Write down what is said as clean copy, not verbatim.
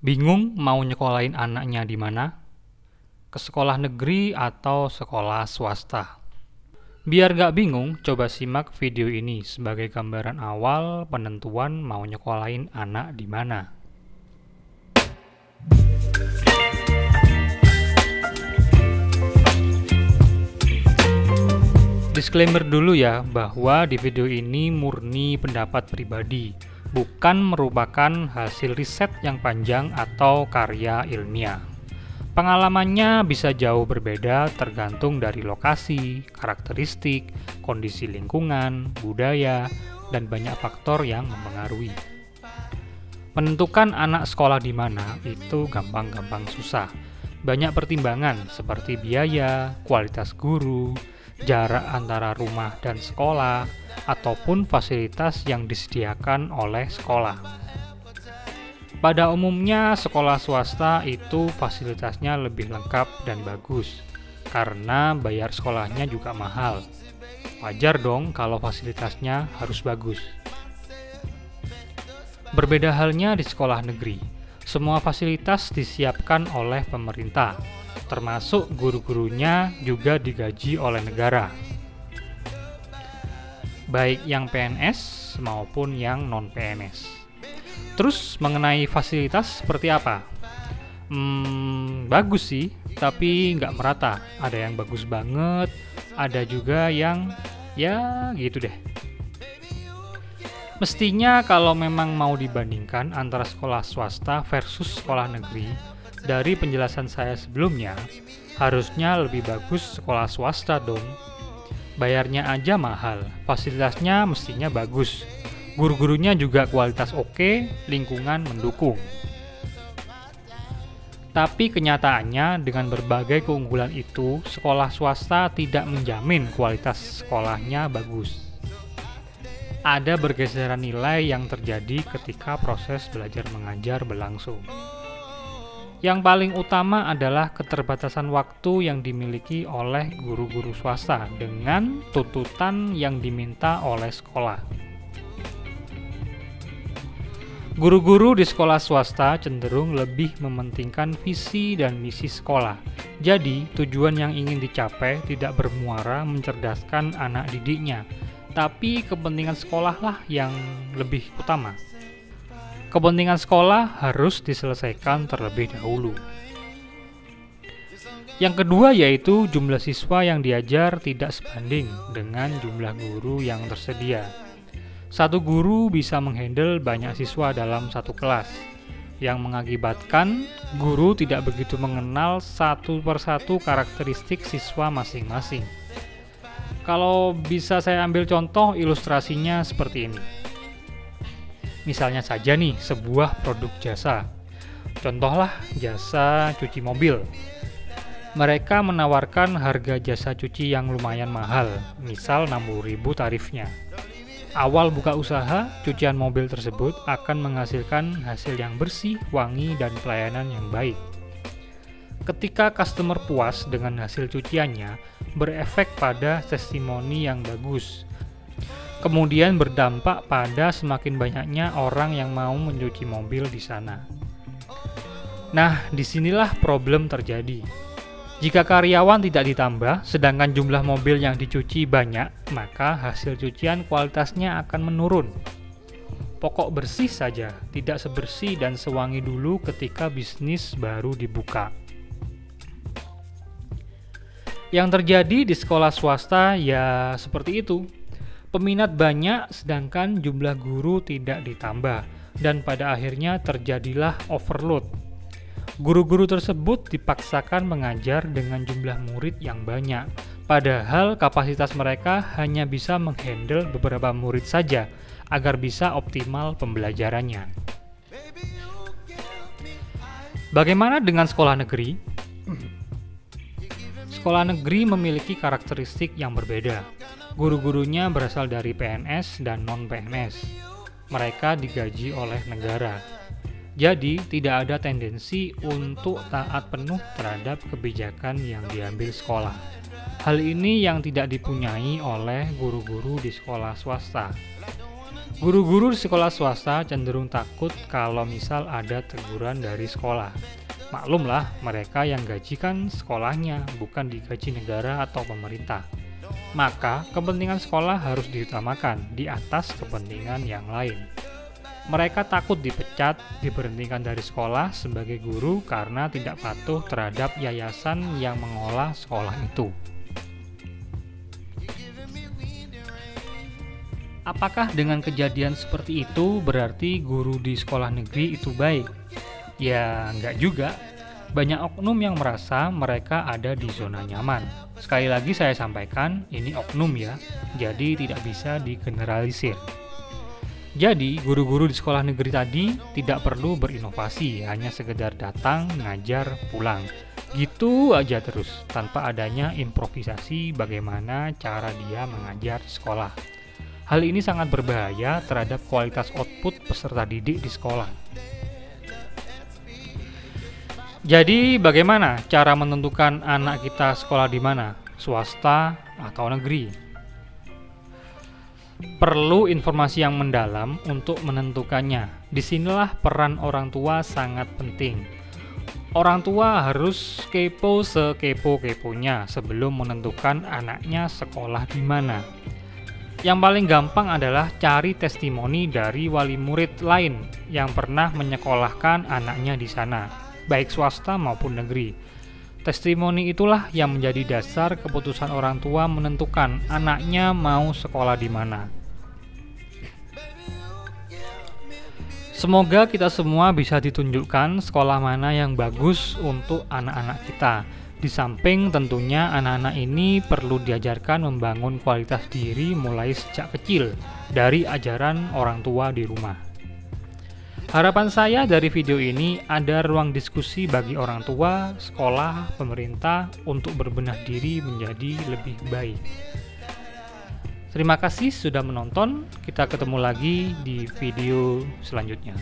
Bingung mau nyekolahin anaknya di mana? Ke sekolah negeri atau sekolah swasta? Biar gak bingung, coba simak video ini sebagai gambaran awal penentuan mau nyekolahin anak di mana. Disclaimer dulu ya, bahwa di video ini murni pendapat pribadi, bukan merupakan hasil riset yang panjang atau karya ilmiah. Pengalamannya bisa jauh berbeda tergantung dari lokasi, karakteristik, kondisi lingkungan, budaya, dan banyak faktor yang mempengaruhi. Menentukan anak sekolah di mana itu gampang-gampang susah. Banyak pertimbangan seperti biaya, kualitas guru, jarak antara rumah dan sekolah, ataupun fasilitas yang disediakan oleh sekolah. Pada umumnya, sekolah swasta itu fasilitasnya lebih lengkap dan bagus, karena bayar sekolahnya juga mahal. Wajar dong kalau fasilitasnya harus bagus. Berbeda halnya di sekolah negeri. Semua fasilitas disiapkan oleh pemerintah, termasuk guru-gurunya juga digaji oleh negara, baik yang PNS maupun yang non-PNS. Terus mengenai fasilitas seperti apa? Bagus sih, tapi nggak merata. Ada yang bagus banget, ada juga yang ya gitu deh. Mestinya kalau memang mau dibandingkan antara sekolah swasta versus sekolah negeri, dari penjelasan saya sebelumnya, harusnya lebih bagus sekolah swasta dong. Bayarnya aja mahal, fasilitasnya mestinya bagus, guru-gurunya juga kualitas oke, lingkungan mendukung. Tapi kenyataannya dengan berbagai keunggulan itu, sekolah swasta tidak menjamin kualitas sekolahnya bagus. Ada pergeseran nilai yang terjadi ketika proses belajar mengajar berlangsung. Yang paling utama adalah keterbatasan waktu yang dimiliki oleh guru-guru swasta dengan tuntutan yang diminta oleh sekolah. Guru-guru di sekolah swasta cenderung lebih mementingkan visi dan misi sekolah. Jadi, tujuan yang ingin dicapai tidak bermuara mencerdaskan anak didiknya, tapi kepentingan sekolah lah yang lebih utama. Kepentingan sekolah harus diselesaikan terlebih dahulu. Yang kedua yaitu jumlah siswa yang diajar tidak sebanding dengan jumlah guru yang tersedia. Satu guru bisa menghandle banyak siswa dalam satu kelas, yang mengakibatkan guru tidak begitu mengenal satu persatu karakteristik siswa masing-masing. Kalau bisa saya ambil contoh ilustrasinya seperti ini. Misalnya saja nih, sebuah produk jasa. Contohlah jasa cuci mobil. Mereka menawarkan harga jasa cuci yang lumayan mahal, misal 60.000 tarifnya. Awal buka usaha, cucian mobil tersebut akan menghasilkan hasil yang bersih, wangi, dan pelayanan yang baik. Ketika customer puas dengan hasil cuciannya, berefek pada testimoni yang bagus. Kemudian berdampak pada semakin banyaknya orang yang mau mencuci mobil di sana. Nah, disinilah problem terjadi. Jika karyawan tidak ditambah, sedangkan jumlah mobil yang dicuci banyak, maka hasil cucian kualitasnya akan menurun. Pokok bersih saja, tidak sebersih dan sewangi dulu ketika bisnis baru dibuka. Yang terjadi di sekolah swasta ya seperti itu. Peminat banyak sedangkan jumlah guru tidak ditambah dan pada akhirnya terjadilah overload. Guru-guru tersebut dipaksakan mengajar dengan jumlah murid yang banyak, padahal kapasitas mereka hanya bisa menghandle beberapa murid saja agar bisa optimal pembelajarannya. Bagaimana dengan sekolah negeri? Sekolah negeri memiliki karakteristik yang berbeda. Guru-gurunya berasal dari PNS dan non-PNS. Mereka digaji oleh negara. Jadi, tidak ada tendensi untuk taat penuh terhadap kebijakan yang diambil sekolah. Hal ini yang tidak dipunyai oleh guru-guru di sekolah swasta. Guru-guru di sekolah swasta cenderung takut kalau misal ada teguran dari sekolah. Maklumlah, mereka yang gajikan sekolahnya, bukan digaji negara atau pemerintah. Maka, kepentingan sekolah harus diutamakan di atas kepentingan yang lain. Mereka takut dipecat, diberhentikan dari sekolah sebagai guru karena tidak patuh terhadap yayasan yang mengolah sekolah itu. Apakah dengan kejadian seperti itu berarti guru di sekolah negeri itu baik? Ya, enggak juga. Banyak oknum yang merasa mereka ada di zona nyaman. Sekali lagi saya sampaikan, ini oknum ya, jadi tidak bisa digeneralisir. Jadi, guru-guru di sekolah negeri tadi tidak perlu berinovasi, hanya sekedar datang, ngajar, pulang. Gitu aja terus, tanpa adanya improvisasi bagaimana cara dia mengajar di sekolah. Hal ini sangat berbahaya terhadap kualitas output peserta didik di sekolah. Jadi, bagaimana cara menentukan anak kita sekolah di mana? Swasta atau negeri? Perlu informasi yang mendalam untuk menentukannya. Disinilah peran orang tua sangat penting. Orang tua harus kepo sekepo-keponya sebelum menentukan anaknya sekolah di mana. Yang paling gampang adalah cari testimoni dari wali murid lain yang pernah menyekolahkan anaknya di sana, baik swasta maupun negeri. Testimoni itulah yang menjadi dasar keputusan orang tua menentukan anaknya mau sekolah di mana. Semoga kita semua bisa ditunjukkan sekolah mana yang bagus untuk anak-anak kita. Di samping tentunya anak-anak ini perlu diajarkan membangun kualitas diri mulai sejak kecil dari ajaran orang tua di rumah. Harapan saya dari video ini ada ruang diskusi bagi orang tua, sekolah, pemerintah untuk berbenah diri menjadi lebih baik. Terima kasih sudah menonton, kita ketemu lagi di video selanjutnya.